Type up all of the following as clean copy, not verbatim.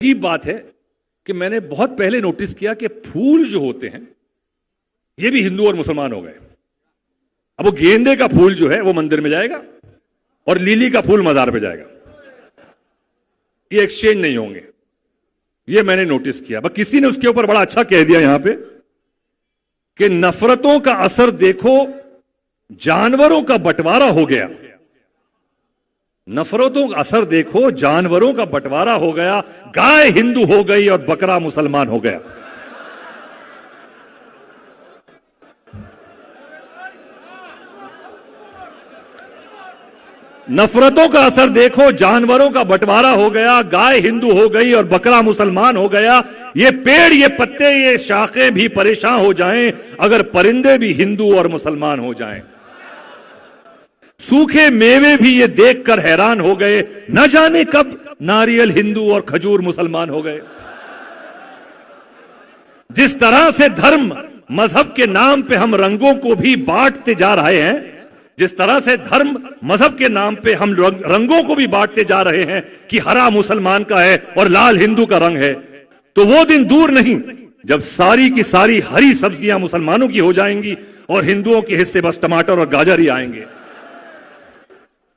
अजीब बात है कि मैंने बहुत पहले नोटिस किया कि फूल जो होते हैं ये भी हिंदू और मुसलमान हो गए। अब वो गेंदे का फूल जो है वो मंदिर में जाएगा और लिली का फूल मजार पे जाएगा। ये एक्सचेंज नहीं होंगे, ये मैंने नोटिस किया। बस किसी ने उसके ऊपर बड़ा अच्छा कह दिया यहां पे कि नफरतों का असर देखो, जानवरों का बंटवारा हो गया। नफरतों का असर देखो, जानवरों का बंटवारा हो गया। गाय हिंदू हो गई और बकरा मुसलमान हो गया। नफरतों का असर देखो, जानवरों का बंटवारा हो गया। गाय हिंदू हो गई और बकरा मुसलमान हो गया। ये पेड़, ये पत्ते, ये शाखें भी परेशान हो जाएं अगर परिंदे भी हिंदू और मुसलमान हो जाएं। सूखे मेवे भी ये देखकर हैरान हो गए, न जाने कब नारियल हिंदू और खजूर मुसलमान हो गए। जिस तरह से धर्म मजहब के नाम पे हम रंगों को भी बांटते जा रहे हैं, जिस तरह से धर्म मजहब के नाम पे हम रंगों को भी बांटते जा रहे हैं कि हरा मुसलमान का है और लाल हिंदू का रंग है, तो वो दिन दूर नहीं जब सारी की सारी हरी सब्जियां मुसलमानों की हो जाएंगी और हिंदुओं के हिस्से बस टमाटर और गाजर ही आएंगे।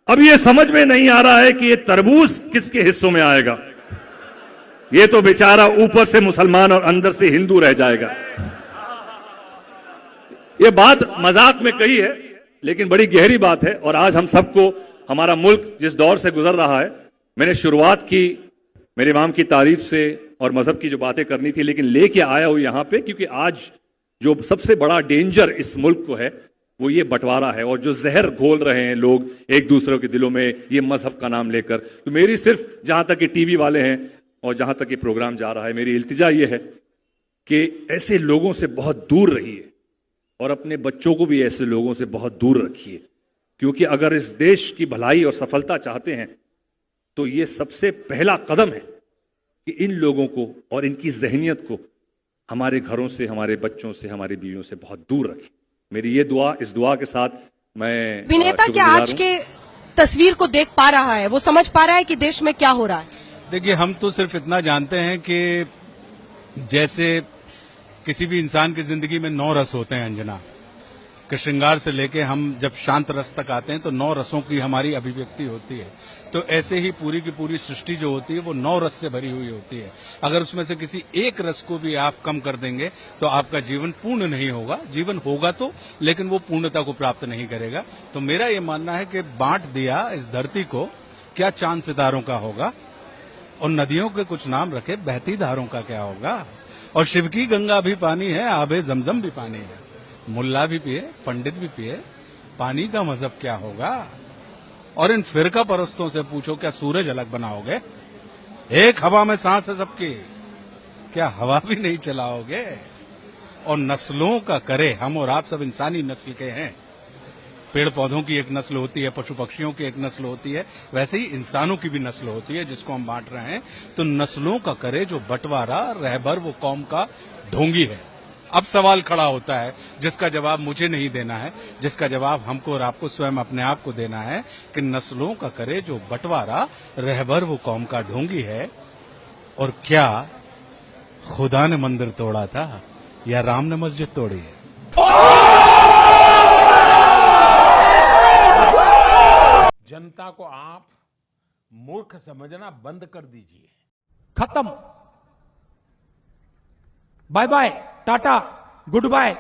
अब ये समझ में नहीं आ रहा है कि ये तरबूज किसके हिस्सों में आएगा। ये तो बेचारा ऊपर से मुसलमान और अंदर से हिंदू रह जाएगा। ये बात मजाक में कही है लेकिन बड़ी गहरी बात है। और आज हम सबको, हमारा मुल्क जिस दौर से गुजर रहा है, मैंने शुरुआत की मेरे इमाम की तारीफ से और मजहब की जो बातें करनी थी, लेकिन लेके आया हूं यहां पे क्योंकि आज जो सबसे बड़ा डेंजर इस मुल्क को है वो ये बंटवारा है और जो जहर घोल रहे हैं लोग एक दूसरे के दिलों में ये मजहब का नाम लेकर। तो मेरी सिर्फ, जहां तक ये टीवी वाले हैं और जहां तक ये प्रोग्राम जा रहा है, मेरी इल्तिजा ये है कि ऐसे लोगों से बहुत दूर रहिए और अपने बच्चों को भी ऐसे लोगों से बहुत दूर रखिए, क्योंकि अगर इस देश की भलाई और सफलता चाहते हैं तो ये सबसे पहला कदम है कि इन लोगों को और इनकी जहनियत को हमारे घरों से, हमारे बच्चों से, हमारी बीवियों से बहुत दूर रखें। मेरी ये दुआ, इस दुआ के साथ मैं विनेता क्या आज के तस्वीर को देख पा रहा है, वो समझ पा रहा है कि देश में क्या हो रहा है? देखिए, हम तो सिर्फ इतना जानते हैं कि जैसे किसी भी इंसान की जिंदगी में 9 रस होते हैं अंजना, कि श्रृंगार से लेके हम जब शांत रस तक आते हैं तो 9 रसों की हमारी अभिव्यक्ति होती है। तो ऐसे ही पूरी की पूरी सृष्टि जो होती है वो 9 रस से भरी हुई होती है। अगर उसमें से किसी एक रस को भी आप कम कर देंगे तो आपका जीवन पूर्ण नहीं होगा। जीवन होगा तो, लेकिन वो पूर्णता को प्राप्त नहीं करेगा। तो मेरा ये मानना है कि बांट दिया इस धरती को, क्या चांद सितारों का होगा, और नदियों के कुछ नाम रखे, बहती धारों का क्या होगा। और शिव की गंगा भी पानी है, आबे जमजम भी पानी है। मुल्ला भी पिए, पंडित भी पिए, पानी का मजहब क्या होगा। और इन फिरका परस्तों से पूछो, क्या सूरज अलग बनाओगे? एक हवा में सांस है सबकी, क्या हवा भी नहीं चलाओगे? और नस्लों का करे, हम और आप सब इंसानी नस्ल के हैं। पेड़ पौधों की एक नस्ल होती है, पशु पक्षियों की एक नस्ल होती है, वैसे ही इंसानों की भी नस्ल होती है जिसको हम बांट रहे हैं। तो नस्लों का करे जो बंटवारा, रहबर वो कौम का ढोंगी है। अब सवाल खड़ा होता है जिसका जवाब मुझे नहीं देना है, जिसका जवाब हमको और आपको स्वयं अपने आप को देना है कि नस्लों का करे जो बंटवारा, रहबर वो कौम का ढोंगी है। और क्या खुदा ने मंदिर तोड़ा था या राम ने मस्जिद तोड़ी है? जनता को आप मूर्ख समझना बंद कर दीजिए। खत्म, bye bye, tata, good bye.